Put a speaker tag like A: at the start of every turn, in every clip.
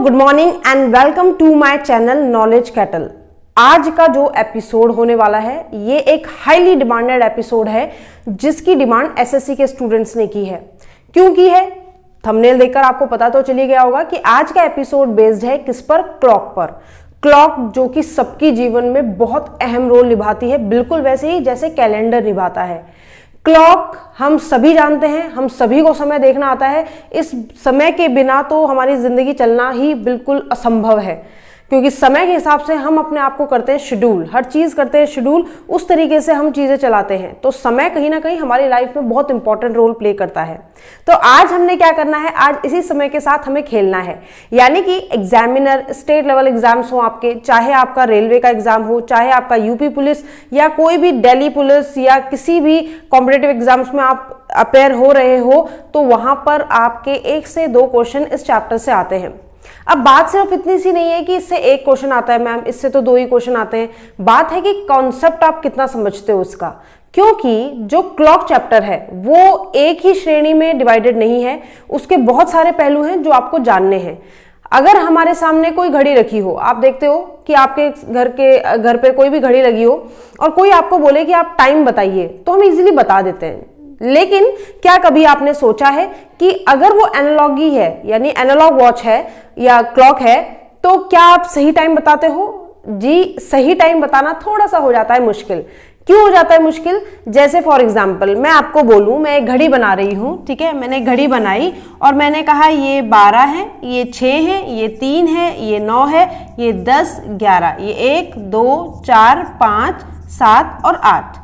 A: Good morning and welcome to my channel knowledge cattle. आज का जो एपिसोड होने वाला है ये एक हाईली डिमांडेड एपिसोड है जिसकी डिमांड एसएससी के स्टूडेंट्स ने की है। क्यों की है? थंबनेल देखकर आपको पता तो चली गया होगा कि आज का एपिसोड बेस्ड है किस पर? क्लॉक पर। क्लॉक जो कि सबकी जीवन में बहुत अहम रोल निभाती है, बिल्कुल वैसे ही जैसे कैलेंडर निभाता है। क्लॉक हम सभी जानते हैं, हम सभी को समय देखना आता है। इस समय के बिना तो हमारी जिंदगी चलना ही बिल्कुल असंभव है, क्योंकि समय के हिसाब से हम अपने आप को करते हैं शेड्यूल, हर चीज करते हैं शेड्यूल, उस तरीके से हम चीजें चलाते हैं। तो समय कहीं ना कहीं हमारी लाइफ में बहुत इंपॉर्टेंट रोल प्ले करता है। तो आज हमने क्या करना है, आज इसी समय के साथ हमें खेलना है। यानी कि एग्जामिनर, स्टेट लेवल एग्जाम्स हो आपके, चाहे आपका रेलवे का एग्जाम हो, चाहे आपका यूपी पुलिस या कोई भी दिल्ली पुलिस या किसी भी कॉम्पिटिटिव एग्जाम्स में आप अपेयर हो रहे हो, तो वहां पर आपके 1 से 2 क्वेश्चन इस चैप्टर से आते हैं। अब बात सिर्फ इतनी सी नहीं है कि इससे 1 क्वेश्चन आता है मैम, इससे तो 2 ही क्वेश्चन आते हैं। बात है कि कॉन्सेप्ट आप कितना समझते हो उसका, क्योंकि जो क्लॉक चैप्टर है वो एक ही श्रेणी में डिवाइडेड नहीं है, उसके बहुत सारे पहलू हैं जो आपको जानने हैं। अगर हमारे सामने कोई घड़ी रखी हो, आप देखते हो कि आपके घर पे कोई भी घड़ी लगी हो और कोई आपको बोले कि आप टाइम बताइए, तो हम इजीली बता देते हैं। लेकिन क्या कभी आपने सोचा है कि अगर वो एनालॉगी है, यानी एनालॉग वॉच है या क्लॉक है, तो क्या आप सही टाइम बताते हो? जी, सही टाइम बताना थोड़ा सा हो जाता है मुश्किल। क्यों हो जाता है मुश्किल? जैसे फॉर एग्जाम्पल मैं आपको बोलूं, मैं एक घड़ी बना रही हूं, ठीक है, मैंने घड़ी बनाई और मैंने कहा ये 12 है, ये 6 है, ये 3 है, ये 9 है, ये 10, 11, ये 1, 2, 4, 5, 7 और 8।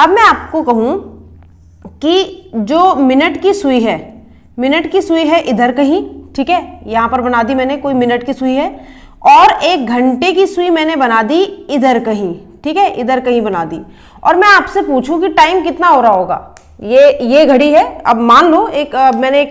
A: अब मैं आपको कहूं कि जो मिनट की सुई है इधर कहीं, ठीक है, यहां पर बना दी मैंने, कोई मिनट की सुई है, और एक घंटे की सुई मैंने बना दी इधर कहीं, ठीक है, इधर कहीं बना दी, और मैं आपसे पूछूं कि टाइम कितना हो रहा होगा। ये घड़ी है। अब मान लो मैंने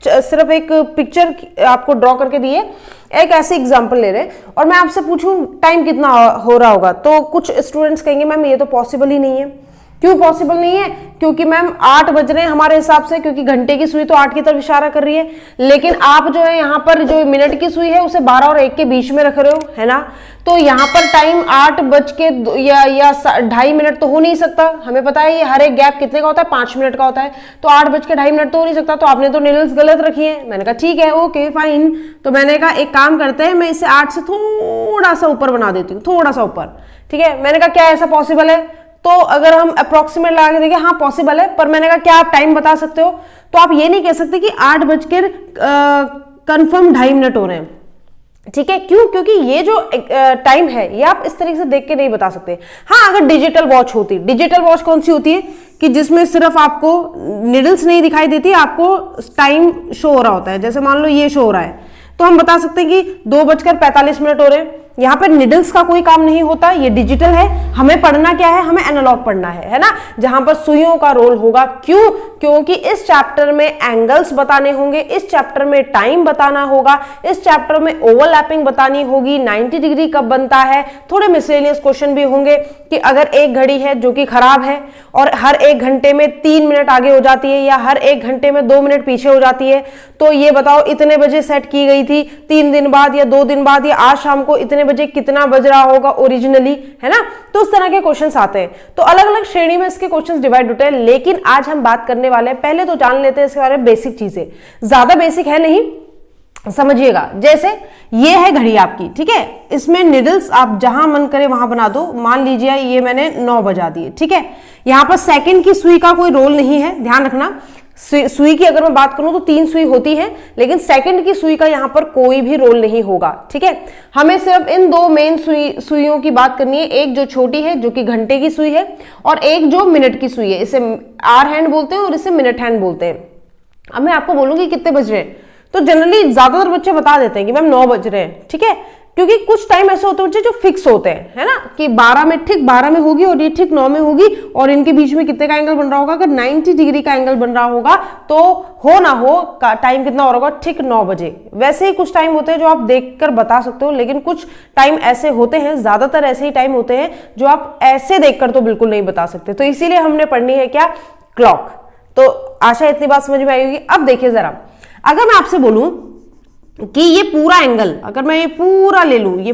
A: सिर्फ एक पिक्चर आपको ड्रॉ करके दी है, एक ऐसे एग्जांपल ले रहे हैं, और मैं आपसे पूछूं टाइम कितना हो रहा होगा, तो कुछ स्टूडेंट्स कहेंगे मैम ये तो पॉसिबल ही नहीं है। क्यों पॉसिबल नहीं है? क्योंकि मैम 8 बज रहे हैं हमारे हिसाब से, क्योंकि घंटे की सुई तो 8 की तरफ इशारा कर रही है, लेकिन आप जो है यहाँ पर जो मिनट की सुई है उसे 12 और 1 के बीच में रख रहे हो, है ना। तो यहाँ पर टाइम 8 बज के या 2.5 मिनट तो हो नहीं सकता। हमें पता है ये हर एक गैप कितने का होता है, 5 मिनट का होता है, तो 8 बज के 2.5 मिनट तो हो नहीं सकता। तो आपने तो नीडल्स गलत रखी है। मैंने कहा ठीक है, ओके फाइन। तो मैंने कहा एक काम करते हैं, मैं इसे 8 से थोड़ा सा ऊपर बना देती हूँ, थोड़ा सा ऊपर, ठीक है। मैंने कहा क्या ऐसा पॉसिबल है? तो अगर हम अप्रोक्सीमेट लगा के देखें, हाँ पॉसिबल है, पर मैंने कहा क्या आप टाइम बता सकते हो? तो आप ये नहीं कह सकते कि 8 बजकर कंफर्म 2.5 मिनट हो रहे हैं, ठीक है। क्यों? क्योंकि ये जो टाइम है ये आप इस तरीके से देख के नहीं बता सकते। हाँ, अगर डिजिटल वॉच होती, डिजिटल वॉच कौन सी होती है कि जिसमें सिर्फ आपको निडल्स नहीं दिखाई देती, आपको टाइम शो हो रहा होता है। जैसे मान लो ये शो हो रहा है, तो हम बता सकते हैं कि 2:45 हो रहे हैं। यहाँ पर निडल्स का कोई काम नहीं होता, ये डिजिटल है। हमें पढ़ना क्या है? हमें एनालॉग पढ़ना है ना, जहां पर सुइयों का रोल होगा। क्यों? क्योंकि इस चैप्टर में एंगल्स बताने होंगे, इस चैप्टर में टाइम बताना होगा, इस चैप्टर में ओवरलैपिंग बतानी होगी, 90 डिग्री कब बनता है। थोड़े मिसलेनियस क्वेश्चन भी होंगे कि अगर एक घड़ी है जो कि खराब है और हर 1 घंटे में 3 मिनट आगे हो जाती है या हर 1 घंटे में 2 मिनट पीछे हो जाती है, तो ये बताओ इतने बजे सेट की गई थी, 3 दिन बाद या 2 दिन बाद या आज शाम को इतने बजे कितना बज रहा होगा ओरिजिनली, है ना। तो उस तरह के क्वेश्चंस आते हैं। तो अलग अलग श्रेणी में इसके क्वेश्चंस डिवाइड होते हैं। लेकिन आज हम बात करने वाले हैं, पहले तो जान लेते हैं इसके बारे में बेसिक चीजें। ज्यादा बेसिक है नहीं, समझिएगा। जैसे ये है घड़ी आपकी, ठीक है, इसमें निडल्स आप जहां मन करे वहां बना दो। मान लीजिए ये मैंने 9 बजा दिए, ठीक है। यहां पर सेकंड की सुई का कोई रोल नहीं है, ध्यान रखना। सुई की अगर मैं बात करूं तो 3 सुई होती है, लेकिन सेकंड की सुई का यहां पर कोई भी रोल नहीं होगा, ठीक है। हमें सिर्फ इन 2 मेन सुइयों की बात करनी है, एक जो छोटी है जो कि घंटे की सुई है, और एक जो मिनट की सुई है, इसे आवर हैंड बोलते हैं और इसे मिनट हैंड बोलते हैं। अब मैं आपको बोलूंगी कितने बज रहे हैं, तो जनरली ज्यादातर बच्चे बता देते हैं कि मैम 9 बज रहे हैं, ठीक है। क्योंकि कुछ टाइम ऐसे होते हैं बच्चे जो फिक्स होते हैं, है ना, कि 12 में ठीक 12 में होगी और ये ठीक 9 में होगी, और इनके बीच में कितने का एंगल बन रहा होगा? अगर 90 डिग्री का एंगल बन रहा होगा तो हो ना हो टाइम कितना हो रहा होगा? ठीक 9 बजे। वैसे ही कुछ टाइम होते हैं जो आप देखकर बता सकते हो, लेकिन कुछ टाइम ऐसे होते हैं, ज्यादातर ऐसे ही टाइम होते हैं जो आप ऐसे देखकर तो बिल्कुल नहीं बता सकते। तो इसीलिए हमने पढ़नी है क्या? क्लॉक। तो आशा इतनी बात समझ में आई होगी। अब देखिए जरा, अगर मैं आपसे बोलूं कि ये पूरा एंगल, अगर मैं ये पूरा ले लूं, ये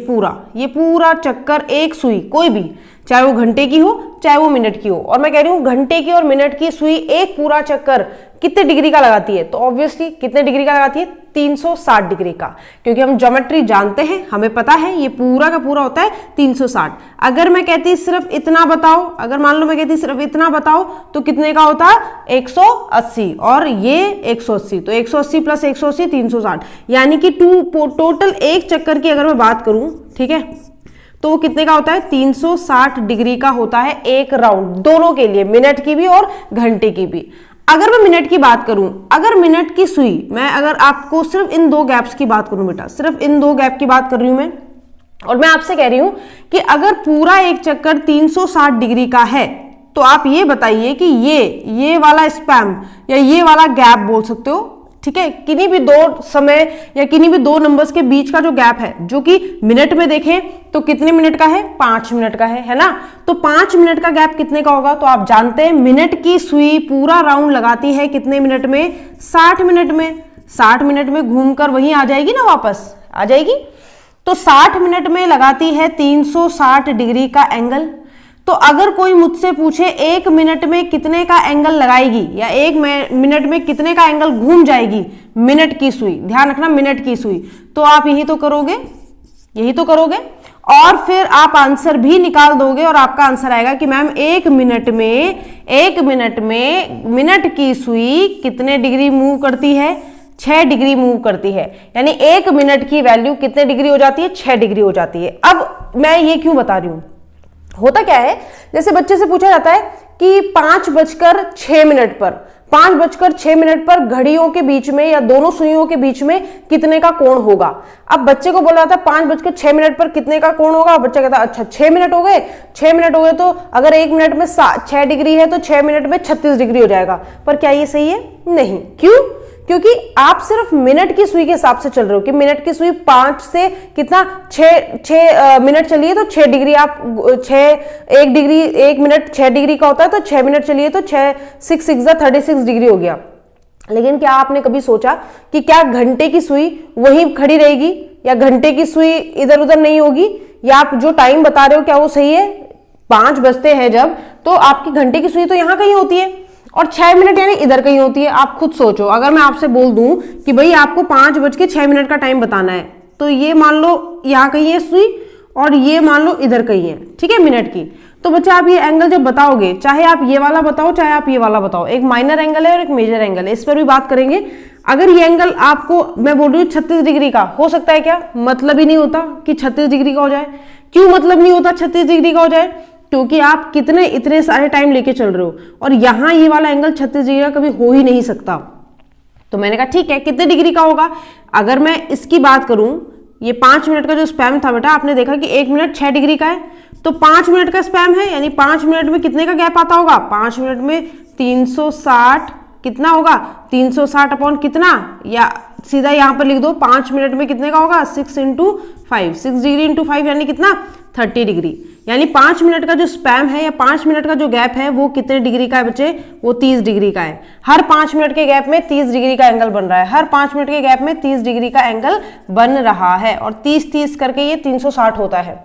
A: पूरा चक्कर एक सुई कोई भी, चाहे वो घंटे की हो चाहे वो मिनट की हो, और मैं कह रही हूं घंटे की और मिनट की सुई एक पूरा चक्कर कितने डिग्री का लगाती है, तो ऑब्वियसली कितने डिग्री का लगाती है, 360 डिग्री का, क्योंकि हम ज्योमेट्री जानते हैं, हमें पता है ये पूरा का पूरा होता है 360। अगर मैं कहती सिर्फ इतना बताओ, अगर मान लो मैं कहती सिर्फ इतना बताओ, तो कितने का होता है 180, और ये 180, तो 180 प्लस 180 360, यानी कि टोटल एक चक्कर की अगर मैं बात करूं, ठीक है, तो वो कितने का होता है 360 डिग्री का होता है एक राउंड, दोनों के लिए, मिनट की भी और घंटे की भी। अगर मैं मिनट की बात करूं, अगर मिनट की सुई, मैं अगर आपको सिर्फ इन दो गैप्स की बात करूं बेटा, सिर्फ इन दो गैप की बात कर रही हूं मैं, और मैं आपसे कह रही हूं कि अगर पूरा एक चक्कर 360 डिग्री का है, तो आप ये बताइए कि ये वाला स्पैम या ये वाला गैप बोल सकते हो, ठीक है, किन्हीं भी दो समय या किन्हीं भी दो नंबर्स के बीच का जो गैप है, जो कि मिनट में देखें तो कितने मिनट का है, 5 मिनट का है ना, तो 5 मिनट का गैप कितने का होगा, तो आप जानते हैं मिनट की सुई पूरा राउंड लगाती है कितने मिनट में, 60 मिनट में, 60 मिनट में घूमकर वहीं आ जाएगी ना, वापस आ जाएगी, तो 60 मिनट में लगाती है 360 डिग्री का एंगल। तो अगर कोई मुझसे पूछे एक मिनट में कितने का एंगल लगाएगी या एक मिनट में कितने का एंगल घूम जाएगी, मिनट की सुई, ध्यान रखना मिनट की सुई, तो आप यही तो करोगे और फिर आप आंसर भी निकाल दोगे, और आपका आंसर आएगा कि मैम एक मिनट में मिनट की सुई कितने डिग्री मूव करती है, 6 डिग्री मूव करती है, यानी एक मिनट की वैल्यू कितने डिग्री हो जाती है, 6 डिग्री हो जाती है। अब मैं ये क्यों बता रही हूं, होता क्या है, जैसे बच्चे से पूछा जाता है कि 5:06 पर घड़ियों के बीच में या दोनों सुइयों के बीच में कितने का कोण होगा। अब बच्चे को बोला जाता है 5:06 पर कितने का कोण होगा, बच्चा कहता है अच्छा 6 मिनट हो गए, 6 मिनट हो गए, तो अगर एक मिनट में 6 डिग्री है तो 6 मिनट में 36 डिग्री हो जाएगा। पर क्या ये सही है? नहीं। क्यों? क्योंकि आप सिर्फ मिनट की सुई के हिसाब से चल रहे हो कि मिनट की सुई 5 से कितना 6 मिनट चलिए तो 6 डिग्री, आप 1 डिग्री 1 मिनट 6 डिग्री का होता है, तो 6 मिनट चलिए तो 6 36 डिग्री हो गया। लेकिन क्या आपने कभी सोचा कि क्या घंटे की सुई वहीं खड़ी रहेगी या घंटे की सुई इधर उधर नहीं होगी, या आप जो टाइम बता रहे हो क्या वो सही है? 5 बजते हैं जब, तो आपकी घंटे की सुई तो यहां कहीं होती है और 6 मिनट यानी इधर कहीं होती है। आप खुद सोचो, अगर मैं आपसे बोल दूं कि भाई आपको 5:06 का टाइम बताना है, तो ये मान लो यहाँ कहीं है सुई और ये मान लो इधर कहीं है, ठीक है, मिनट की। तो बच्चा आप ये एंगल जब बताओगे, चाहे आप ये वाला बताओ चाहे आप ये वाला बताओ, एक माइनर एंगल है और एक मेजर एंगल है, इस पर भी बात करेंगे। अगर ये एंगल आपको मैं बोल रही हूँ 36 डिग्री का हो सकता है, क्या मतलब ही नहीं होता कि 36 डिग्री का हो जाए। क्यों मतलब नहीं होता 36 डिग्री का हो जाए? क्योंकि आप इतने सारे टाइम लेके चल रहे हो और यहां ये वाला एंगल 36 डिग्री का कभी हो ही नहीं सकता। तो मैंने कहा ठीक है, कितने डिग्री का होगा? अगर मैं इसकी बात करूं, ये 5 मिनट का जो स्पैम था बेटा, आपने देखा कि 1 मिनट 6 डिग्री का है, तो 5 मिनट का स्पैम है, यानी 5 मिनट में कितने का गैप आता होगा? 5 मिनट में 360 कितना होगा? 360 अपॉन कितना, या सीधा यहां पर लिख दो 5 मिनट में कितने का होगा? 6 × 5, 6 डिग्री × 5 यानी कितना? 30 डिग्री। यानी 5 मिनट का जो स्पैम है या 5 मिनट का जो गैप है वो कितने डिग्री का है बच्चे? वो 30 डिग्री का है। हर 5 मिनट के गैप में 30 डिग्री का एंगल बन रहा है, हर 5 मिनट के गैप में 30 डिग्री का एंगल बन रहा है, और 30 करके ये 360 होता है।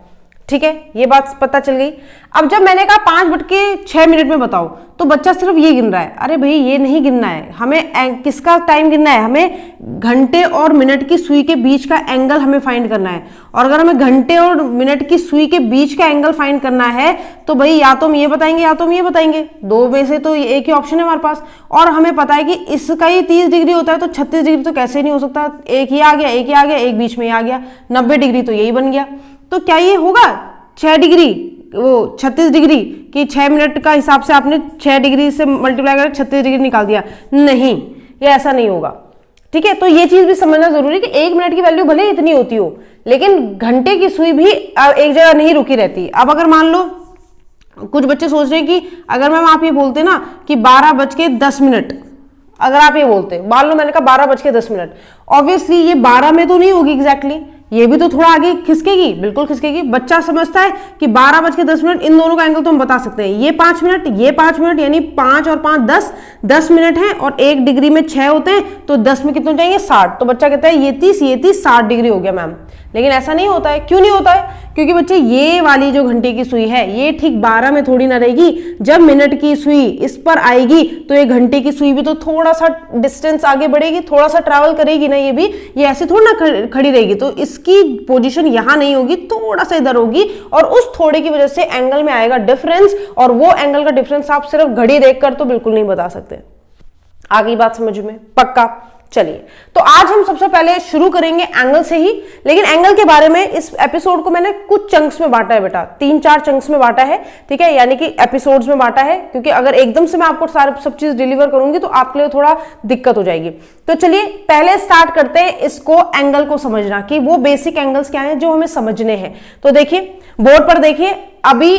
A: ठीक है, ये बात पता चल गई। अब जब मैंने कहा 5:06 में बताओ, तो बच्चा सिर्फ ये गिन रहा है। अरे भाई ये नहीं गिनना है, हमें किसका टाइम गिनना है? हमें घंटे और मिनट की सुई के बीच का एंगल हमें फाइंड करना है। और अगर हमें घंटे और मिनट की सुई के बीच का एंगल फाइंड करना है तो भाई या तो हम ये बताएंगे या तो हम ये बताएंगे, दो में से तो एक ही ऑप्शन है हमारे पास। और हमें पता है कि इसका ही 30 डिग्री होता है, तो 36 डिग्री तो कैसे नहीं हो सकता? एक ही आ गया, एक ही आ गया, एक बीच में आ गया, 90 डिग्री तो यही बन गया। तो क्या ये होगा 6 डिग्री, वो 36 डिग्री कि 6 मिनट का हिसाब से आपने 6 डिग्री से मल्टीप्लाई कर 36 डिग्री निकाल दिया? नहीं, ये ऐसा नहीं होगा। ठीक है, तो ये चीज भी समझना जरूरी है कि 1 मिनट की वैल्यू भले इतनी होती हो, लेकिन घंटे की सुई भी एक जगह नहीं रुकी रहती। अब अगर मान लो कुछ बच्चे सोच रहे हैं कि अगर मैम आप ये बोलते ना कि 12:10, अगर आप ये बोलते, मान लो मैंने कहा 12:10 ऑब्वियसली ये 12 में तो नहीं होगी एग्जैक्टली, ये भी तो थोड़ा आगे खिसकेगी, बिल्कुल खिसकेगी। बच्चा समझता है कि 12:10 इन दोनों का एंगल तो हम बता सकते हैं, ये 5 मिनट, ये 5 मिनट, यानी 5 और 5 10 मिनट है, और 1 डिग्री में 6 होते हैं, तो 10 में कितने हो जाएंगे 60। तो बच्चा कहता है ये 30 60 डिग्री हो गया मैम। लेकिन ऐसा नहीं होता है। क्यों नहीं होता है? क्योंकि बच्चे ये वाली जो घंटे की सुई है ये ठीक 12 में थोड़ी ना रहेगी। जब मिनट की सुई इस पर आएगी तो ये घंटे की सुई भी तो थोड़ा सा डिस्टेंस आगे बढ़ेगी, थोड़ा सा ट्रैवल करेगी ना, ये भी, ये ऐसे थोड़ी ना खड़ी रहेगी। तो इसकी पोजीशन यहां नहीं होगी, थोड़ा सा इधर होगी, और उस थोड़े की वजह से एंगल में आएगा डिफरेंस, और वो एंगल का डिफरेंस आप सिर्फ घड़ी देखकर तो बिल्कुल नहीं बता सकते। आ गई बात समझ में? पक्का? चलिए, तो आज हम सबसे पहले शुरू करेंगे एंगल से ही। लेकिन एंगल के बारे में इस एपिसोड को मैंने कुछ चंक्स में बांटा है बेटा, 3-4 चंक्स में बांटा है, ठीक है, यानी कि एपिसोड्स में बांटा है, क्योंकि अगर एकदम से मैं आपको सारे सब चीज डिलीवर करूंगी तो आपके लिए थोड़ा दिक्कत हो जाएगी। तो चलिए पहले स्टार्ट करते हैं इसको, एंगल को समझना कि वो बेसिक एंगल्स क्या है जो हमें समझने हैं। तो देखिए बोर्ड पर देखिए, अभी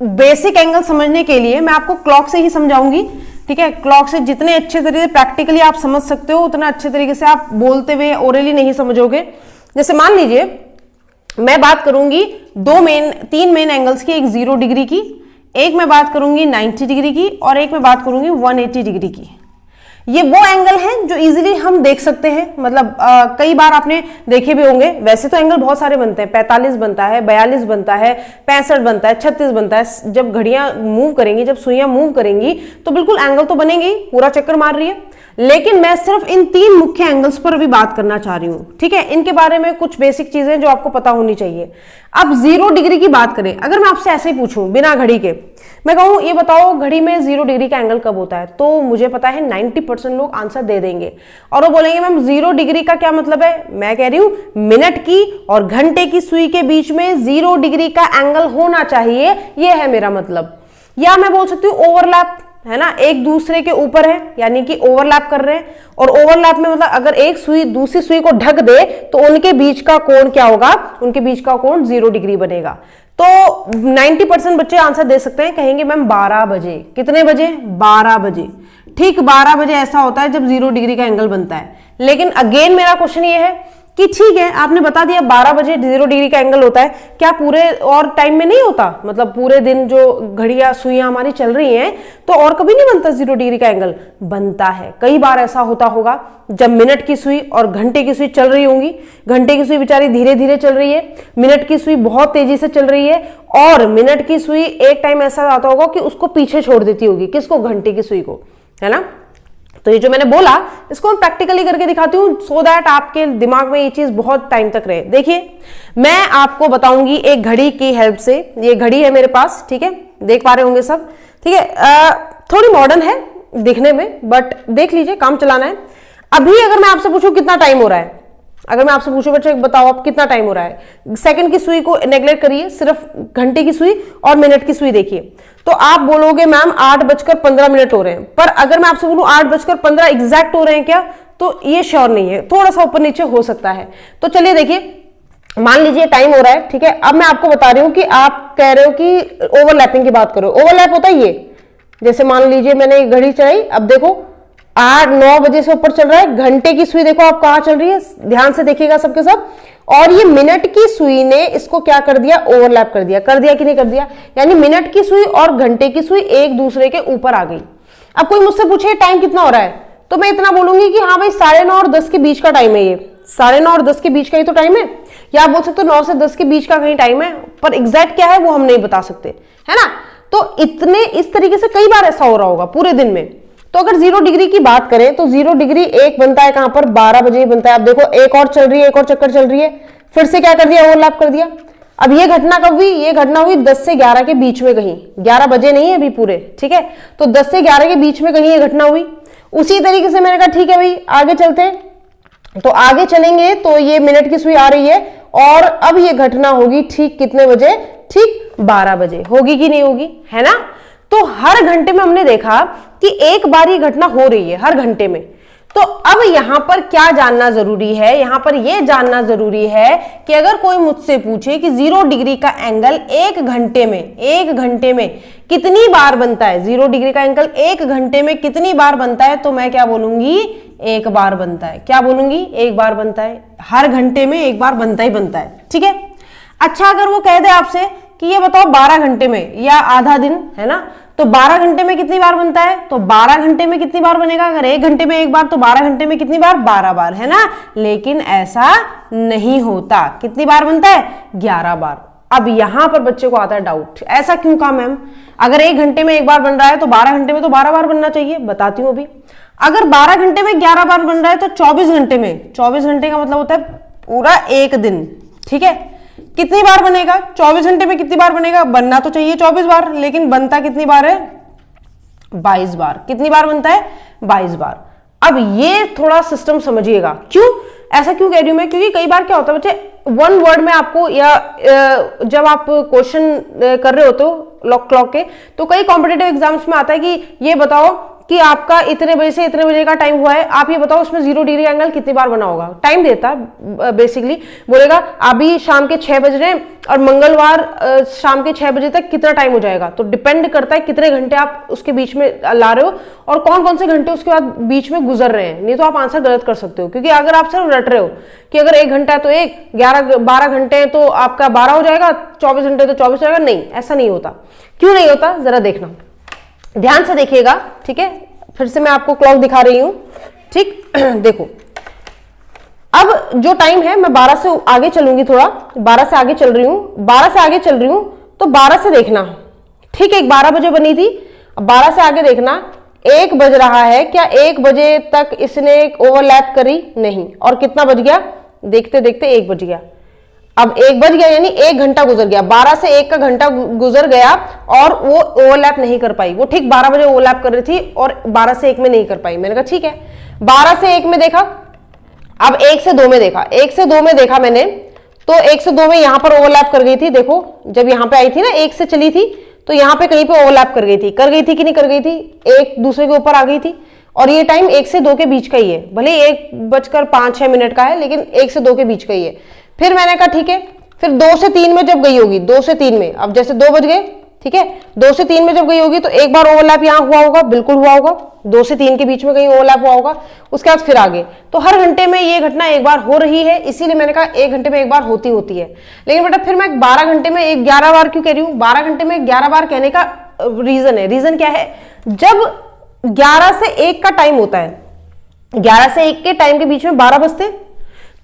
A: बेसिक एंगल समझने के लिए मैं आपको क्लॉक से ही समझाऊंगी, ठीक है। क्लॉक से जितने अच्छे तरीके से प्रैक्टिकली आप समझ सकते हो उतना अच्छे तरीके से आप बोलते हुए ओरली नहीं समझोगे। जैसे मान लीजिए मैं बात करूंगी 3 मेन एंगल्स की, एक 0 डिग्री की, एक मैं बात करूंगी 90 डिग्री की, और एक मैं बात करूंगी 180 डिग्री की। ये वो एंगल हैं जो इजीली हम देख सकते हैं, मतलब कई बार आपने देखे भी होंगे। वैसे तो एंगल बहुत सारे बनते हैं, 45 बनता है, 42 बनता है, 65 बनता है, 36 बनता है। जब घड़ियां मूव करेंगी, जब सुइयां मूव करेंगी तो बिल्कुल एंगल तो बनेंगे ही, पूरा चक्कर मार रही है। लेकिन मैं सिर्फ इन 3 मुख्य एंगल्स पर अभी बात करना चाह रही हूं, ठीक है। इनके बारे में कुछ बेसिक चीजें जो आपको पता होनी चाहिए। अब 0 डिग्री की बात करें, अगर मैं आपसे ऐसे ही पूछूं बिना घड़ी के, मैं कहूं ये बताओ घड़ी में 0 डिग्री का एंगल कब होता है, तो मुझे पता है 90% लोग आंसर दे देंगे, और वो बोलेंगे मैम 0 डिग्री का क्या मतलब है। मैं कह रही हूं मिनट की और घंटे की सुई के बीच में 0 डिग्री का एंगल होना चाहिए, ये है मेरा मतलब। या मैं बोल सकती हूँ ओवरलैप, है ना, एक दूसरे के ऊपर है, यानी कि ओवरलैप कर रहे हैं। और ओवरलैप में मतलब अगर एक सुई दूसरी सुई को ढक दे तो उनके बीच का कोण क्या होगा, उनके बीच का कोण 0 डिग्री बनेगा। तो 90% बच्चे आंसर दे सकते हैं, कहेंगे मैम 12 बजे। कितने बजे? 12 बजे। ठीक 12 बजे ऐसा होता है जब 0 डिग्री का एंगल बनता है। लेकिन अगेन मेरा क्वेश्चन ये है कि ठीक है आपने बता दिया 12 बजे 0 डिग्री का एंगल होता है, क्या पूरे और टाइम में नहीं होता? मतलब पूरे दिन जो घड़ियां सुइयां हमारी चल रही हैं तो और कभी नहीं बनता 0 डिग्री का एंगल? बनता है। कई बार ऐसा होता होगा जब मिनट की सुई और घंटे की सुई चल रही होंगी। घंटे की सुई बेचारी धीरे धीरे चल रही है, मिनट की सुई बहुत तेजी से चल रही है, और मिनट की सुई एक टाइम ऐसा आता होगा कि उसको पीछे छोड़ देती होगी। किसको? घंटे की सुई को, है ना। तो ये जो मैंने बोला इसको मैं प्रैक्टिकली करके दिखाती हूँ, सो दैट आपके दिमाग में ये चीज बहुत टाइम तक रहे। देखिए मैं आपको बताऊंगी एक घड़ी की हेल्प से। ये घड़ी है मेरे पास, ठीक है, देख पा रहे होंगे सब, ठीक है। थोड़ी मॉडर्न है दिखने में, बट देख लीजिए, काम चलाना है। अभी अगर मैं आपसे पूछूं कितना टाइम हो रहा है, अगर मैं आपसे पूछूं बच्चे बताओ आप कितना टाइम हो रहा है, सेकंड की सुई को नेग्लेक्ट करिए, सिर्फ घंटे की सुई और मिनट की सुई देखिए, तो आप बोलोगे मैम 8:15 हो रहे हैं। पर अगर मैं आपसे बोलूं 8:15 एग्जैक्ट हो रहे हैं क्या, तो ये श्योर नहीं है, थोड़ा सा ऊपर नीचे हो सकता है। तो चलिए देखिए, मान लीजिए टाइम हो रहा है, ठीक है। अब मैं आपको बता रही हूं कि आप कह रहे हो कि ओवरलैपिंग की बात करो। ओवरलैप होता है ये, जैसे मान लीजिए मैंने घड़ी चलाई, अब देखो 8-9 बजे से ऊपर चल रहा है। घंटे की सुई देखो आप कहां चल रही है, ध्यान से देखिएगा सबके सब। और ये मिनट की सुई ने इसको क्या कर दिया, ओवरलैप कर दिया। कर दिया कि नहीं कर दिया? यानी मिनट की सुई और घंटे की सुई एक दूसरे के ऊपर आ गई। अब कोई मुझसे पूछे टाइम कितना हो रहा है, तो मैं इतना बोलूंगी कि हाँ भाई 9:30 और 10 के बीच का टाइम है। ये 9:30 और 10 के बीच का ही तो टाइम है, या आप बोल सकते हो 9 से 10 के बीच का कहीं टाइम है, पर एग्जैक्ट क्या है वो हम नहीं बता सकते, है ना। तो इतने इस तरीके से कई बार ऐसा हो रहा होगा पूरे दिन में। तो अगर 0 डिग्री की बात करें तो 0 डिग्री एक बनता है कहां पर, 12 बजे बनता है। अब देखो एक और चल रही है, एक और चक्कर चल रही है, फिर से क्या कर दिया, ओवरलैप कर दिया। अब ये घटना कब हुई? ये घटना हुई 10 से 11 के बीच में कहीं, 11 बजे नहीं है अभी पूरे, ठीक है। तो 10 से 11 के बीच में कहीं ये घटना हुई। उसी तरीके से मैंने कहा ठीक है भाई आगे चलते हैं। तो आगे चलेंगे तो ये मिनट की सुई आ रही है, और अब ये घटना होगी ठीक कितने बजे, ठीक 12 बजे। होगी कि नहीं होगी, है ना। तो हर घंटे में हमने देखा कि एक बार ये घटना हो रही है हर घंटे में। तो अब यहां पर क्या जानना जरूरी है, यहां पर यह जानना जरूरी है कि अगर कोई मुझसे पूछे कि 0 डिग्री का एंगल एक घंटे में कितनी बार बनता है, 0 डिग्री का एंगल एक घंटे में कितनी बार बनता है, तो मैं क्या बोलूंगी, एक बार बनता है। क्या बोलूंगी? एक बार बनता है, हर घंटे में एक बार बनता ही बनता है, ठीक है। अच्छा, अगर वो कह दे आपसे कि ये बताओ 12 घंटे में या आधा दिन, है ना, तो 12 घंटे में कितनी बार बनता है? तो 12 घंटे में कितनी बार बनेगा? अगर एक घंटे में एक बार तो 12 घंटे में कितनी बार? 12 बार, है ना। लेकिन ऐसा नहीं होता। कितनी बार बनता है? 11 बार। अब यहां पर बच्चे को आता है डाउट, ऐसा क्यों कहा मैम? अगर एक घंटे में एक बार बन रहा है तो 12 घंटे में तो 12 बार बनना चाहिए। बताती हूं अभी। अगर 12 घंटे में 11 बार बन रहा है तो 24 घंटे में, 24 घंटे का मतलब होता है पूरा एक दिन, ठीक है। कितनी बार बनेगा? 24 घंटे में कितनी बार बनेगा? बनना तो चाहिए 24 बार, लेकिन बनता कितनी बार है? 22 बार। कितनी बार बनता है? 22 बार। अब ये थोड़ा सिस्टम समझिएगा। क्यों ऐसा क्यों कह रही हूं मैं? क्योंकि कई बार क्या होता है बच्चे, वन वर्ड में आपको, या जब आप क्वेश्चन कर रहे होते हो क्लॉक के, तो कई कॉम्पिटेटिव एग्जाम्स में आता है कि ये बताओ कि आपका इतने बजे से इतने बजे का टाइम हुआ है, आप ये बताओ उसमें 0 डिग्री एंगल कितनी बार बना होगा। टाइम देता है बेसिकली, बोलेगा अभी शाम के 6 बज रहे हैं और मंगलवार शाम के 6 बजे तक कितना टाइम हो जाएगा। तो डिपेंड करता है कितने घंटे आप उसके बीच में ला रहे हो और कौन कौन से घंटे उसके बाद बीच में गुजर रहे हैं। नहीं तो आप आंसर गलत कर सकते हो, क्योंकि अगर आप सिर्फ रट रहे हो कि अगर 1 घंटा है तो 1, 12 घंटे हैं तो आपका 12 हो जाएगा, 24 घंटे तो 24 हो जाएगा, नहीं, ऐसा नहीं होता। क्यों नहीं होता? जरा देखना, ध्यान से देखिएगा, ठीक है। फिर से मैं आपको क्लॉक दिखा रही हूं, ठीक। देखो, अब जो टाइम है, मैं 12 से आगे चलूंगी, थोड़ा 12 से आगे चल रही हूं, 12 से आगे चल रही हूं, तो 12 से देखना, ठीक है। 12 बजे बनी थी, 12 से आगे देखना, 1 बज रहा है, क्या 1 बजे तक इसने ओवरलैप करी? नहीं। और कितना बज गया? देखते देखते 1 बज गया। अब 1 बज गया यानी 1 घंटा गुजर गया, 12 से 1 का घंटा गुजर गया और वो ओवरलैप नहीं कर पाई। वो ठीक 12 बजे ओवरलैप कर रही थी और 12 से 1 में नहीं कर पाई। मैंने कहा ठीक है, 12 से 1 में देखा, अब 1 से 2 में देखा, 1 से 2 में देखा मैंने, तो 1 से 2 में यहां पर ओवरलैप कर गई थी। देखो, जब यहां पे आई थी ना, 1 से चली थी तो यहां पे कहीं पे ओवरलैप कर गई थी कि नहीं कर गई थी? एक दूसरे के ऊपर आ गई थी। और ये टाइम 1 से 2 के बीच का ही है, भले 1:05-6 का है, लेकिन 1 से 2 के बीच का ही है। फिर मैंने कहा ठीक है, फिर 2 से 3 में जब गई होगी, 2 से 3 में, अब जैसे 2 बज गए, ठीक है, 2 से 3 में जब गई होगी तो एक बार ओवरलैप यहां हुआ होगा, बिल्कुल हुआ होगा, 2 से 3 के बीच में कहीं ओवरलैप हुआ होगा। उसके बाद फिर आगे, तो हर घंटे में ये घटना एक बार हो रही है, इसीलिए मैंने कहा 1 घंटे में एक बार होती है। लेकिन बेटा फिर मैं 12 घंटे में 11 बार क्यों कह रही हूं? 12 घंटे में 11 बार कहने का रीजन क्या है? जब 11 से 1 का टाइम होता है, 11 से 1 के टाइम के बीच में 12 बजते,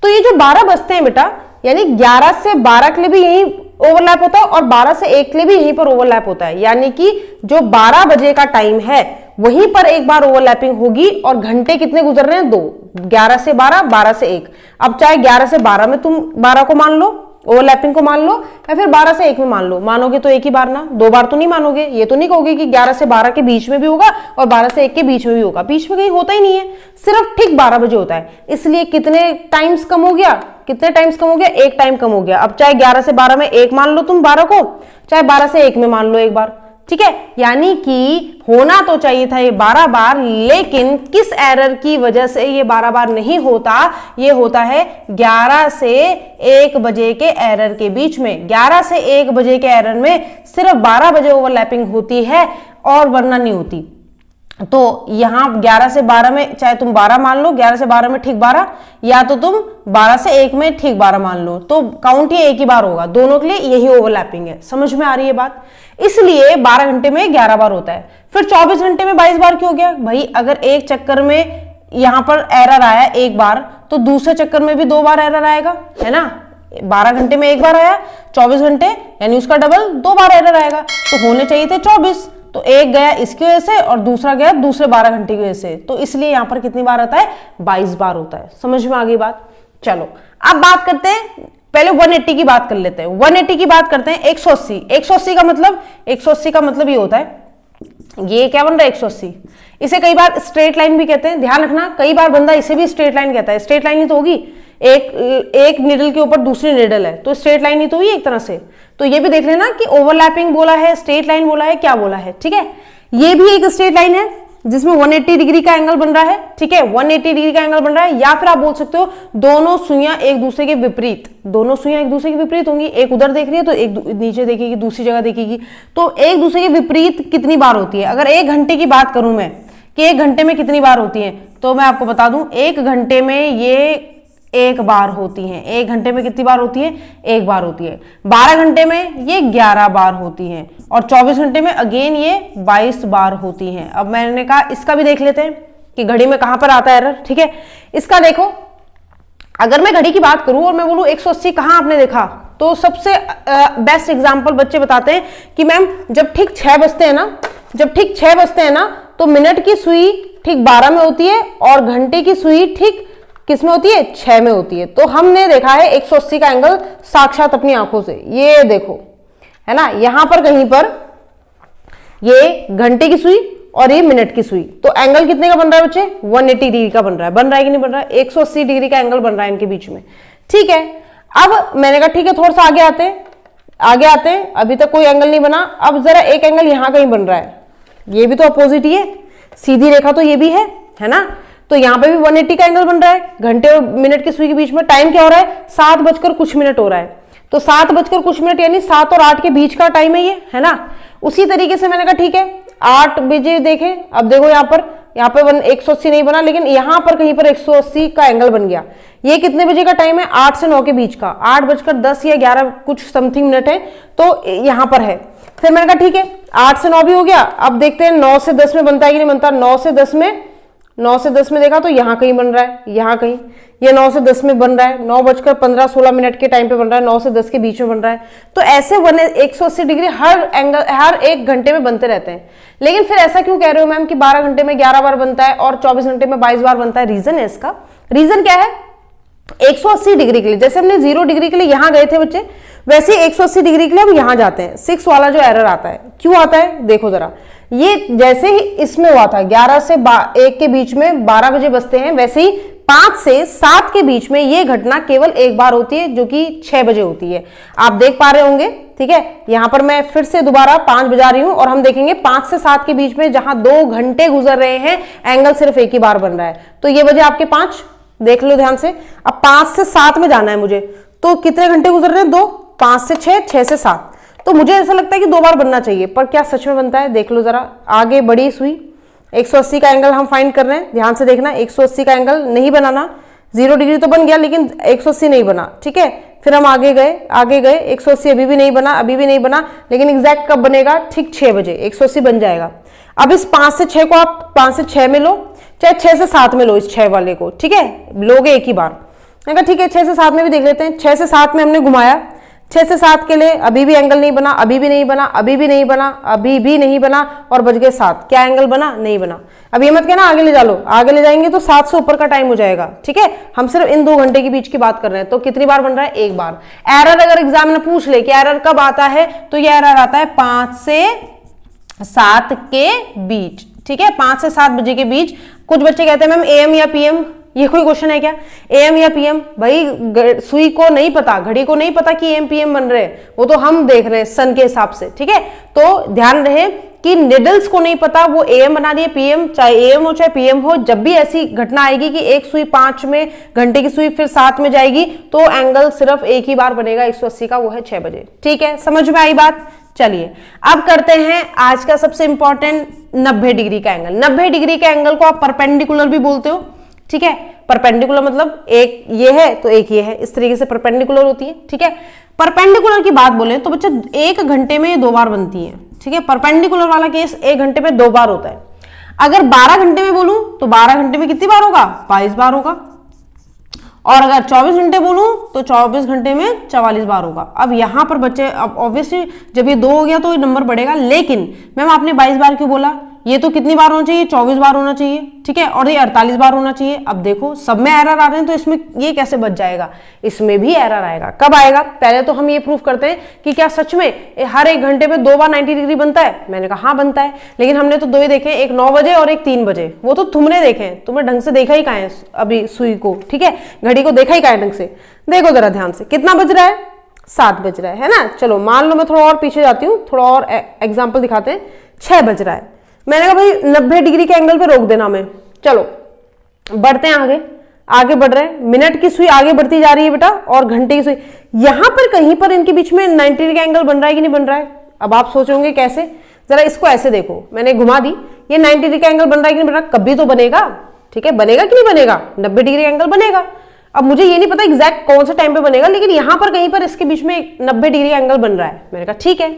A: तो ये जो 12 बजते हैं बेटा, यानी 11 से 12 के लिए भी यही ओवरलैप होता है और 12 से 1 के लिए भी यहीं पर ओवरलैप होता है। यानी कि जो 12 बजे का टाइम है वहीं पर एक बार ओवरलैपिंग होगी। और घंटे कितने गुजर रहे हैं? 2, 11 से 12, 12 से 1। अब चाहे 11 से 12 में तुम 12 को मान लो, ओवरलैपिंग को मान लो, या फिर 12 से 1 में मान लो। मानोगे तो एक ही बार ना, 2 बार तो नहीं मानोगे। ये तो नहीं कहोगे कि 11 से 12 के बीच में भी होगा और 12 से 1 के बीच में भी होगा। बीच में कहीं होता ही नहीं है, सिर्फ ठीक 12 बजे होता है। इसलिए कितने टाइम्स कम हो गया? 1 टाइम कम हो गया। अब चाहे 11 से 12 में 1 मान लो तुम 12 को, चाहे 12 से 1 में मान लो एक बार, ठीक है। यानी कि होना तो चाहिए था ये 12 बार, लेकिन किस एरर की वजह से ये 12 बार नहीं होता? ये होता है 11 से 1 बजे के एरर के बीच में। 11 से 1 बजे के एरर में सिर्फ 12 बजे ओवरलैपिंग होती है और वरना नहीं होती। तो यहां 11 से 12 में चाहे तुम 12 मान लो, 11 से 12 में ठीक 12, या तो तुम 12 से 1 में ठीक 12 मान लो, तो काउंट ही एक ही बार होगा। दोनों के लिए यही ओवरलैपिंग है। समझ में आ रही है बात? इसलिए 12 घंटे में 11 बार होता है। फिर 24 घंटे में 22 बार क्यों हो गया? भाई अगर एक चक्कर में यहां पर एरर आया 1 बार, तो दूसरे चक्कर में भी 2 बार एरर आएगा, है ना। 12 घंटे में 1 बार आया, 24 घंटे यानी उसका डबल 2 बार एरर आएगा, तो होने चाहिए थे 24। तो एक गया इसकी वजह से और दूसरा गया दूसरे 12 घंटे की वजह से, तो इसलिए यहां पर कितनी बार आता है? 22 बार होता है। समझ में आ गई बात? चलो अब बात करते हैं, पहले 180 की बात कर लेते हैं। 180 की बात करते हैं। 180, 180 का मतलब, 180 का मतलब ये होता है, ये क्या बन रहा है? 180। इसे कई बार स्ट्रेट लाइन भी कहते हैं, ध्यान रखना। कई बार बंदा इसे भी स्ट्रेट लाइन कहता है। स्ट्रेट लाइन ही तो होगी, एक निडल के ऊपर दूसरी निडल है, तो स्ट्रेट लाइन ही तो हुई एक तरह से। तो ये भी देख लेना कि ओवरलैपिंग बोला है, स्ट्रेट लाइन बोला है, क्या बोला है, ठीक है। ये भी एक स्ट्रेट लाइन है जिसमें 180 डिग्री का एंगल बन रहा है, ठीक है, 180 डिग्री का एंगल बन रहा है। या फिर आप बोल सकते हो दोनों सुइयां एक दूसरे के विपरीत, दोनों सुइयां एक दूसरे के विपरीत होंगी। एक उधर देख रही है तो एक नीचे देखेगी, दूसरी जगह देखेगी, तो एक दूसरे के विपरीत कितनी बार होती है? अगर 1 घंटे की बात करूं मैं कि 1 घंटे में कितनी बार होती है, तो मैं आपको बता दूं 1 घंटे में ये 1 बार होती हैं। 1 घंटे में कितनी बार होती है? 1 बार होती है। 12 घंटे में ये 11 बार होती हैं और 24 घंटे में अगेन ये 22 बार होती हैं। अब मैंने कहा इसका भी देख लेते हैं कि घड़ी में कहां पर आता है एरर। ठीक है, इसका देखो, अगर मैं घड़ी की बात करूं और मैं बोलूं 180 कहां आपने देखा, तो सबसे बेस्ट एग्जांपल बच्चे बताते हैं कि मैम जब ठीक 6 बजते हैं ना, जब ठीक 6 बजते हैं ना, तो मिनट की सुई ठीक 12 में होती है और घंटे की सुई ठीक किस में होती है? 6 में होती है। तो हमने देखा है 180 का एंगल साक्षात अपनी आंखों से। ये देखो, है ना, यहां पर कहीं पर ये घंटे की सुई और ये मिनट की सुई, तो एंगल कितने का बन रहा है बच्चे? 180 डिग्री का बन रहा है। बन रहा है कि नहीं बन रहा है? 180 डिग्री का एंगल बन रहा है इनके बीच में। ठीक है, अब मैंने कहा ठीक है, थोड़ा सा आगे आते हैं, अभी तक कोई एंगल नहीं बना। अब जरा एक एंगल यहां कहीं बन रहा है, ये भी तो अपोजिट ही है, सीधी रेखा तो ये भी है ना, तो यहां पे भी 180 का एंगल बन रहा है घंटे और मिनट की सुई के बीच में। टाइम क्या हो रहा है? 7 बजकर कुछ मिनट हो रहा है, तो 7 बजकर कुछ मिनट यानी 7 और 8 के बीच का टाइम है ये, है ना। उसी तरीके से मैंने कहा ठीक है 8 बजे देखें, अब देखो यहाँ पर 180 नहीं बना, लेकिन यहां पर कहीं पर 180 का एंगल बन गया। ये कितने बजे का टाइम है? 8 से 9 के बीच का, 8 बजकर 10 या 11 कुछ समथिंग मिनट है, तो यहां पर है। फिर मैंने कहा ठीक है 8 से 9 भी हो गया। अब देखते हैं 9 से 10 में बनता है कि नहीं बनता। 9 से 10 में देखा तो यहां कहीं बन रहा है, यहां कहीं, ये 9 से 10 में बन रहा है, 9 बजकर 15-16 मिनट के टाइम पे बन रहा है, 9 से 10 के बीच में बन रहा है। तो ऐसे 180 डिग्री हर 1 घंटे में बनते रहते हैं। लेकिन फिर ऐसा क्यों कह रहे हो मैम कि 12 घंटे में 11 बार बनता है और 24 घंटे में 22 बार बनता है? रीजन है इसका। रीजन क्या है? 180 डिग्री के लिए जैसे हमने 0 डिग्री के लिए यहां गए थे बच्चे, वैसे 180 डिग्री के लिए हम यहां जाते हैं। 6 वाला जो एरर आता है, क्यों आता है देखो जरा। ये जैसे ही इसमें हुआ था 11 से 1 के बीच में 12 बजे बजते हैं, वैसे ही 5 से 7 के बीच में ये घटना केवल 1 बार होती है, जो कि 6 बजे होती है। आप देख पा रहे होंगे, ठीक है। यहां पर मैं फिर से दोबारा 5 बजा रही हूं और हम देखेंगे 5 से 7 के बीच में जहां 2 घंटे गुजर रहे हैं, एंगल सिर्फ 1 ही बार बन रहा है। तो ये बजे आपके 5, देख लो ध्यान से। अब 5 से 7 में जाना है मुझे, तो कितने घंटे गुजर रहे हैं? 2, 5 से 6, 6 से 7। तो मुझे ऐसा लगता है कि 2 बार बनना चाहिए, पर क्या सच में बनता है? देख लो जरा, आगे बढ़ी सुई, 180 का एंगल हम फाइंड कर रहे हैं, ध्यान से देखना। 180 का एंगल नहीं बनाना, 0 डिग्री तो बन गया लेकिन 180 नहीं बना, ठीक है। फिर हम आगे गए 180 अभी भी नहीं बना, लेकिन एग्जैक्ट कब बनेगा? ठीक 6 बजे 180 बन जाएगा। अब इस 5 से 6 को आप 5 से 6 में लो, चाहे 6 से 7 में लो, इस 6 वाले को, ठीक है, लोगे एक ही बार। मैंने कहा ठीक है 6 से 7 में भी देख लेते हैं। 6 से 7 में हमने घुमाया, 6 से 7 के लिए अभी भी एंगल नहीं बना, अभी भी नहीं बना और बज गए 7। क्या एंगल बना? नहीं बना। अब ये मत कहना आगे ले जा लो, आगे ले जाएंगे तो 7 से ऊपर का टाइम हो जाएगा, ठीक है। हम सिर्फ इन 2 घंटे के बीच की बात कर रहे हैं। तो कितनी बार बन रहा है? 1 बार। एरर अगर एग्जाम में पूछ ले कि एरर कब आता है, तो ये एरर आता है 5 से 7 के बीच, ठीक है, 5 से 7 बजे के बीच। कुछ बच्चे कहते हैं मैम AM या PM, ये कोई क्वेश्चन है क्या? AM या PM? भाई सुई को नहीं पता, घड़ी को नहीं पता कि AM PM बन रहे हैं, वो तो हम देख रहे हैं सन के हिसाब से, ठीक है। तो ध्यान रहे कि निडल्स को नहीं पता, वो AM बना रही है PM, चाहे AM हो चाहे PM हो। जब भी ऐसी घटना आएगी कि एक सुई 5 में, घंटे की सुई फिर 7 में जाएगी, तो एंगल सिर्फ एक ही बार बनेगा 180 का, वो है 6 बजे, ठीक है। समझ में आई बात? चलिए अब करते हैं आज का सबसे इंपॉर्टेंट 90 डिग्री का एंगल। 90 डिग्री के एंगल को आप परपेंडिकुलर भी बोलते हो, ठीक है। परपेंडिकुलर मतलब एक ये है तो एक ये है, इस तरीके से परपेंडिकुलर होती है, ठीक है। परपेंडिकुलर की बात बोले तो बच्चे 1 घंटे में ये 2 बार बनती है, ठीक है। परपेंडिकुलर वाला केस 1 घंटे में 2 बार होता है। अगर 12 घंटे में बोलूं तो 12 घंटे में कितनी बार होगा? 22 बार होगा। और अगर 24 घंटे बोलूं तो 24 घंटे में 44 बार होगा। अब यहां पर बच्चे, अब ऑब्वियसली जब ये 2 हो गया तो ये नंबर बढ़ेगा, लेकिन मैम आपने 22 बार क्यों बोला? ये तो कितनी बार होना चाहिए? 24 बार होना चाहिए, ठीक है, और ये 48 बार होना चाहिए। अब देखो सब में एरर आ रहे हैं, तो इसमें ये कैसे बच जाएगा? इसमें भी एरर आएगा। कब आएगा? पहले तो हम ये प्रूफ करते हैं कि क्या सच में हर 1 घंटे में 2 बार 90 डिग्री बनता है। मैंने कहा हाँ बनता है, लेकिन हमने तो 2 ही देखे, एक 9 बजे और एक 3 बजे। वो तो तुमने देखे हैं, तुम्हें ढंग से देखा ही कहाँ है अभी सुई को, ठीक है, घड़ी को देखा ही कहाँ है ढंग से। देखो जरा ध्यान से, कितना बज रहा है? 7 बज रहा है ना। चलो मान लो मैं थोड़ा और पीछे जाती हूँ, थोड़ा और एग्जाम्पल दिखाते हैं। 6 बज रहा है। मैंने कहा भाई 90 डिग्री के एंगल पे रोक देना हमें। चलो बढ़ते हैं आगे बढ़ रहे हैं। मिनट की सुई आगे बढ़ती जा रही है बेटा, और घंटे की सुई यहां पर कहीं पर इनके बीच में 90 डिग्री का एंगल बन रहा है कि नहीं बन रहा है? अब आप सोचोगे कैसे? जरा इसको ऐसे देखो, मैंने घुमा दी, ये 90 डिग्री का एंगल बन रहा है कि नहीं बन रहा? कभी तो बनेगा, ठीक है, बनेगा कि नहीं बनेगा? 90 डिग्री का एंगल बनेगा। अब मुझे ये नहीं पता एग्जैक्ट कौन सा टाइम पे बनेगा, लेकिन यहां पर कहीं पर इसके बीच में 90 डिग्री का एंगल बन रहा है। मैंने कहा ठीक है।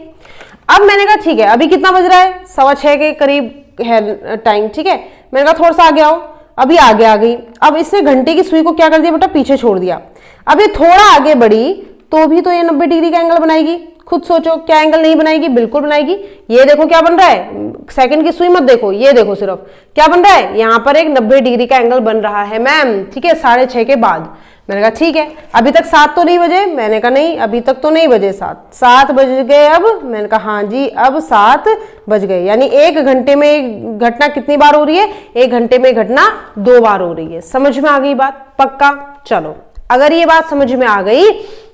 A: अब मैंने कहा ठीक है, अभी कितना बज रहा है? 6:15 के करीब है टाइम, ठीक है। मैंने कहा थोड़ा सा आगे आओ, अभी आगे आ गई। अब इसने घंटे की सुई को क्या कर दिया बेटा? पीछे छोड़ दिया। अब ये थोड़ा आगे बढ़ी तो भी तो ये 90 डिग्री का एंगल बनाएगी। खुद सोचो, क्या एंगल नहीं बनाएगी? बिल्कुल बनाएगी। ये देखो क्या बन रहा है, सेकंड की सुई मत देखो, ये देखो सिर्फ क्या बन रहा है, यहाँ पर एक 90 डिग्री का एंगल बन रहा है मैम, ठीक है, 6:30 के बाद। मैंने कहा ठीक है, अभी तक 7 तो नहीं बजे? मैंने कहा नहीं, अभी तक तो नहीं बजे 7 बज गए अब? मैंने कहा हाँ जी, अब 7 बज गए। यानी 1 घंटे में घटना कितनी बार हो रही है? 1 घंटे में घटना 2 बार हो रही है। समझ में आ गई बात? पक्का? चलो, अगर ये बात समझ में आ गई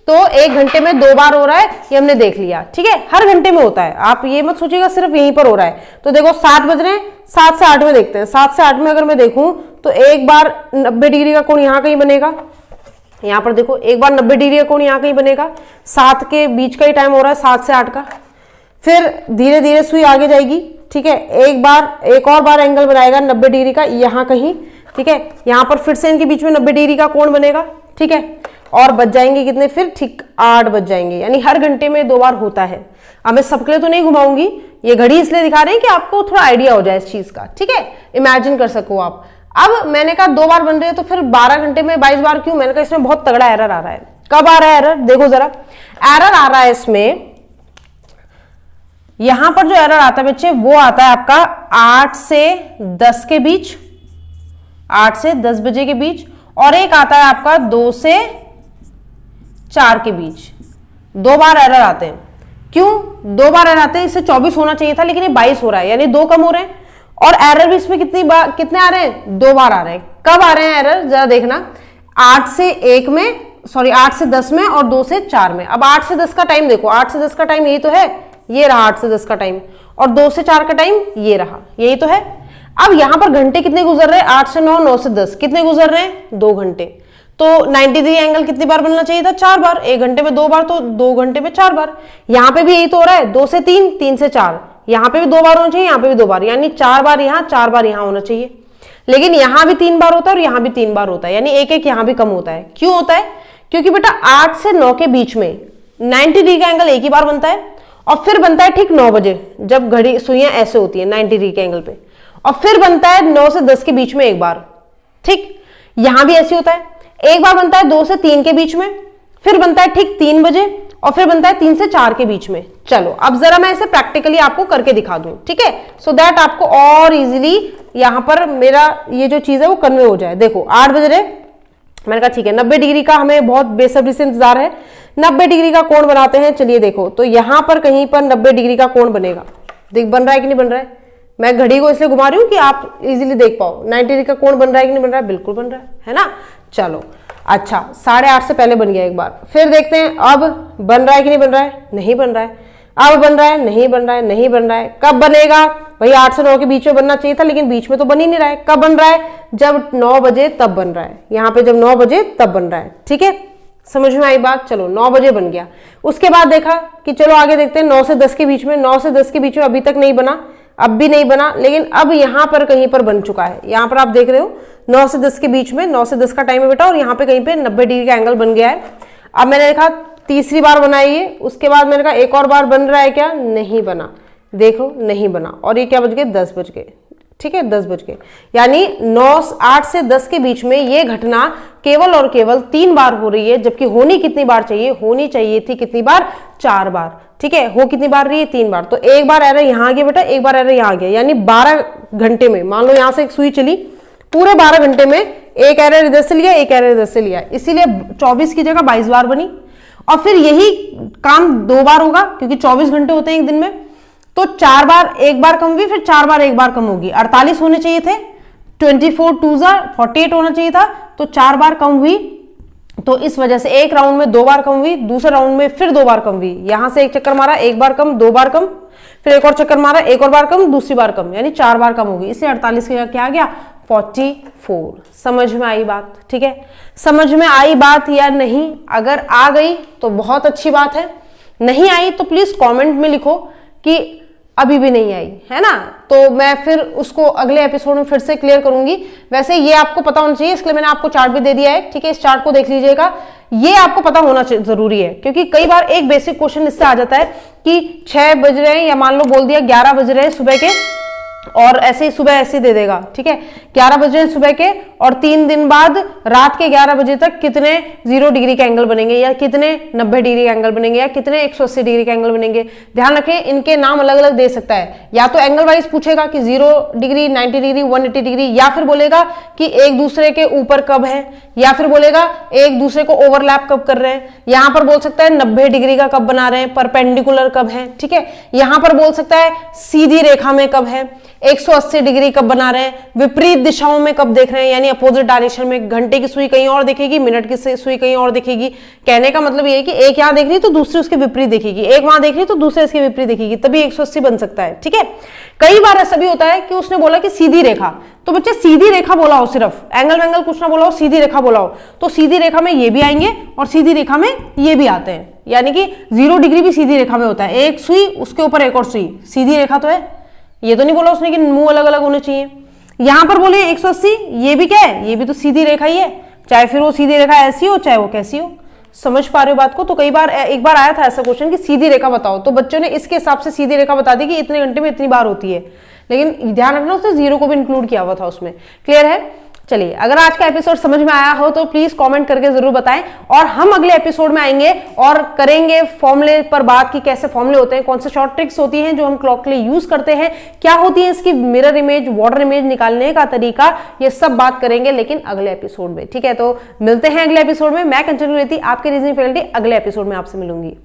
A: तो 1 घंटे में 2 बार हो रहा है, ये हमने देख लिया, ठीक है। हर घंटे में होता है, आप ये मत सोचिएगा सिर्फ यहीं पर हो रहा है। तो देखो 7 बज रहे हैं, 7 से 8 में देखते हैं। 7 से 8 में अगर मैं देखूं तो एक बार 90 डिग्री का कोण यहां कहीं बनेगा, यहां पर देखो एक बार 90 डिग्री का कोण यहां कहीं बनेगा। 7 के बीच का ही टाइम हो रहा है, 7 से 8 का। फिर धीरे धीरे सुई आगे जाएगी, ठीक है। एक और बार एंगल बनाएगा 90 डिग्री का यहां कहीं, ठीक है। यहां पर फिर से इनके बीच में 90 डिग्री का कोण बनेगा, ठीक है। और बच जाएंगे कितने? फिर ठीक 8 बज जाएंगे। यानी हर घंटे में 2 बार होता है। अब मैं सबके लिए तो नहीं घुमाऊंगी, ये घड़ी इसलिए दिखा रहे हैं कि आपको थोड़ा आइडिया हो जाए इस चीज का, ठीक है, इमेजिन कर सको आप। अब मैंने कहा 2 बार बन रहे हैं तो फिर 12 घंटे में 22 बार क्यों? मैंने कहा इसमें बहुत तगड़ा एरर आ रहा है। कब आ रहा है एरर? देखो जरा, एरर आ रहा है इसमें, यहां पर जो एरर आता है बच्चे वो आता है आपका 8 से 10 के बीच, 8 से 10 बजे के बीच, और एक आता है आपका 2 से 4 के बीच। 2 बार एरर आते हैं। क्यों 2 बार एरर आते हैं? इससे 24 होना चाहिए था, लेकिन ये 22 हो रहा है, यानी 2 कम हो रहे हैं। और एरर भी इसमें कितने आ रहे हैं? 2 बार आ रहे हैं। कब आ रहे हैं एरर? जरा देखना, 8 से 1 में, सॉरी 8 से 10 में और 2 से 4 में। अब 8 से 10 का टाइम देखो, 8 से 10 का टाइम यही तो है, ये रहा 8 से 10 का टाइम, और 2 से 4 का टाइम ये रहा, यही तो है। अब यहां पर घंटे कितने गुजर रहे हैं? 8 से 9, 9 से 10, कितने गुजर रहे हैं? 2 घंटे। तो 90 डिग्री एंगल कितनी बार बनना चाहिए था? 4 बार। 1 घंटे में 2 बार, तो 2 घंटे में 4 बार। यहां पे भी यही तो हो रहा है, 2 से 3, 3 से 4, यहां पे भी 2 बार होना चाहिए, यहां पे भी 2 बार, यानी 4 बार यहां, 4 बार यहां होना चाहिए। लेकिन यहां भी 3 बार होता है और यहां भी 3 बार होता है, यानी एक यहां भी कम होता है। क्यों होता है? क्योंकि बेटा 8 से 9 के बीच में 90 डिग्री का एंगल एक ही बार बनता है, और फिर बनता है ठीक 9 बजे, जब घड़ी सुइयां ऐसे होती है 90 डिग्री के एंगल पे, और फिर बनता है 9 से 10 के बीच में एक बार, ठीक। यहां भी ऐसे होता है, एक बार बनता है 2 से 3 के बीच में, फिर बनता है ठीक 3 बजे, और फिर बनता है 3 से 4 के बीच में। चलो अब जरा मैं इसे प्रैक्टिकली आपको करके दिखा दूं, ठीक है, सो दैट आपको और इजीली यहां पर मेरा ये जो चीज है वो कन्वे हो जाए। देखो 8 बज रहे, मैंने कहा ठीक है 90 डिग्री का हमें बहुत बेसब्री से इंतजार है, 90 डिग्री का कोण बनाते हैं। चलिए देखो, तो यहां पर कहीं पर 90 डिग्री का कोण बनेगा, देख बन रहा है कि नहीं बन रहा है। मैं घड़ी को इसलिए घुमा रही हूं कि आप इजीली देख पाओ 90 डिग्री का कोण बन रहा है कि नहीं बन रहा है, बिल्कुल बन रहा है ना। चलो अच्छा, 8:30 से पहले बन गया एक बार, फिर देखते हैं अब बन रहा है कि नहीं बन रहा है। नहीं बन रहा है। अब बन रहा है, नहीं बन रहा है, नहीं बन रहा है। कब बनेगा भाई? 8 से 9 के बीच में बनना चाहिए था, लेकिन बीच में तो बन ही नहीं रहा है। कब बन रहा है? जब 9 बजे तब बन रहा है, यहाँ पे जब 9 बजे तब बन रहा है, ठीक है, समझ में आई बात। चलो 9 बजे बन गया। उसके बाद देखा कि चलो आगे देखते हैं 9 से 10 के बीच में, 9 से 10 के बीच में अभी तक नहीं बना, अब भी नहीं बना, लेकिन अब यहां पर कहीं पर बन चुका है। यहां पर आप देख रहे हो 9 से 10 के बीच में, 9 से 10 का टाइम है बेटा, और यहाँ पे कहीं पे 90 डिग्री का एंगल बन गया है। अब मैंने देखा तीसरी बार बनाई है, उसके बाद मैंने कहा एक और बार बन रहा है क्या? नहीं बना, देखो नहीं बना। और ये क्या बज गए? 10 बज गए, ठीक है, 10 बज गए। यानी 8 से 10 के बीच में ये घटना केवल और केवल 3 बार हो रही है, जबकि होनी कितनी बार चाहिए? होनी चाहिए थी कितनी बार? 4 बार, ठीक है। हो कितनी बार रही है? 3 बार। तो एक बार एरर यहाँ आ गया बेटा, एक बार एरर यहाँ आ गया, यानी 12 घंटे में, मान लो यहाँ से एक सुई चली, पूरे 12 घंटे में एक एरर इधर से लिया, एक एरर इधर से लिया, इसीलिए 24 की जगह 22 बार बनी। और फिर यही काम 2 बार होगा, क्योंकि 24 घंटे होते हैं एक दिन में, तो 4 बार एक बार कम हुई, फिर 4 बार एक बार कम होगी। 48 होने चाहिए थे, 24 2 48 होना चाहिए था, तो 4 बार कम हुई। तो इस वजह से एक राउंड में 2 बार कम हुई, दूसरे राउंड में फिर 2 बार कम हुई। यहां से एक चक्कर मारा, एक बार कम, 2 बार कम, फिर एक और चक्कर मारा, एक और बार कम, दूसरी बार कम, यानी 4 बार कम होगी। इसलिए 48 का क्या आ गया? 44। समझ में आई बात? ठीक है, समझ में आई बात या नहीं? अगर आ गई तो बहुत अच्छी बात है, नहीं आई तो प्लीज कमेंट में लिखो कि अभी भी नहीं आई है ना, तो मैं फिर उसको अगले एपिसोड में फिर से क्लियर करूंगी। वैसे ये आपको पता होना चाहिए, इसलिए मैंने आपको चार्ट भी दे दिया है, ठीक है। इस चार्ट को देख लीजिएगा, ये आपको पता होना जरूरी है, क्योंकि कई बार एक बेसिक क्वेश्चन इससे आ जाता है कि 6 बज रहे हैं या मान लो बोल दिया 11 बज रहे हैं सुबह के, और ऐसे ही सुबह ऐसे दे देगा, ठीक है। 11 बजे सुबह के और 3 दिन बाद रात के 11 बजे तक कितने 0 डिग्री के एंगल बनेंगे, या कितने 90 डिग्री के एंगल बनेंगे, या कितने 180 डिग्री के एंगल बनेंगे। ध्यान रखें, इनके नाम अलग अलग दे सकता है, या तो एंगल वाइज पूछेगा कि 0 डिग्री, 90 डिग्री, 180 डिग्री, या फिर बोलेगा कि एक दूसरे के ऊपर कब है, या फिर बोलेगा एक दूसरे को ओवरलैप कब कर रहे हैं। यहां पर बोल सकता है 90 डिग्री का कब बना रहे हैं, परपेंडिकुलर कब है, ठीक है। यहां पर बोल सकता है सीधी रेखा में कब है, 180 डिग्री कब बना रहे हैं, विपरीत दिशाओं में कब देख रहे हैं, यानी अपोजिट डायरेक्शन में। घंटे की सुई कहीं और दिखेगी, मिनट की सुई कहीं और दिखेगी। कहने का मतलब ये है कि एक यहां देख रही तो दूसरी उसके विपरीत दिखेगी, एक वहां देख रही तो दूसरे इसके विपरीत दिखेगी, तभी 180 बन सकता है, ठीक है। कई बार ऐसा भी होता है कि उसने बोला कि सीधी रेखा, तो बच्चे सीधी रेखा बोला हो, सिर्फ एंगल वेंगल कुछ ना बोला हो, सीधी रेखा बोला हो, तो सीधी रेखा में ये भी आएंगे और सीधी रेखा में ये भी आते हैं। यानी कि 0 डिग्री भी सीधी रेखा में होता है, एक सुई उसके ऊपर एक और सुई, सीधी रेखा तो है। ये तो नहीं बोला उसने कि मुंह अलग अलग होने चाहिए। यहां पर बोले 180, ये भी क्या है, ये भी तो सीधी रेखा ही है, चाहे फिर वो सीधी रेखा ऐसी हो चाहे वो कैसी हो। समझ पा रहे हो बात को। तो कई बार एक बार आया था ऐसा क्वेश्चन कि सीधी रेखा बताओ, तो बच्चों ने इसके हिसाब से सीधी रेखा बता दी कि इतने घंटे में इतनी बार होती है, लेकिन ध्यान रखना उसने 0 को भी इंक्लूड किया हुआ था उसमें। क्लियर है? चलिए, अगर आज का एपिसोड समझ में आया हो तो प्लीज कमेंट करके जरूर बताएं, और हम अगले एपिसोड में आएंगे और करेंगे फॉर्मूले पर बात कि कैसे फॉर्मूले होते हैं, कौन से शॉर्ट ट्रिक्स होती हैं जो हम क्लॉक के लिए यूज करते हैं, क्या होती है इसकी मिरर इमेज, वाटर इमेज निकालने का तरीका, ये सब बात करेंगे लेकिन अगले एपिसोड में, ठीक है। तो मिलते हैं अगले एपिसोड में। मैं कंचन गुलेती, आपके रीजनिंग फैकल्टी, अगले एपिसोड में आपसे मिलूंगी।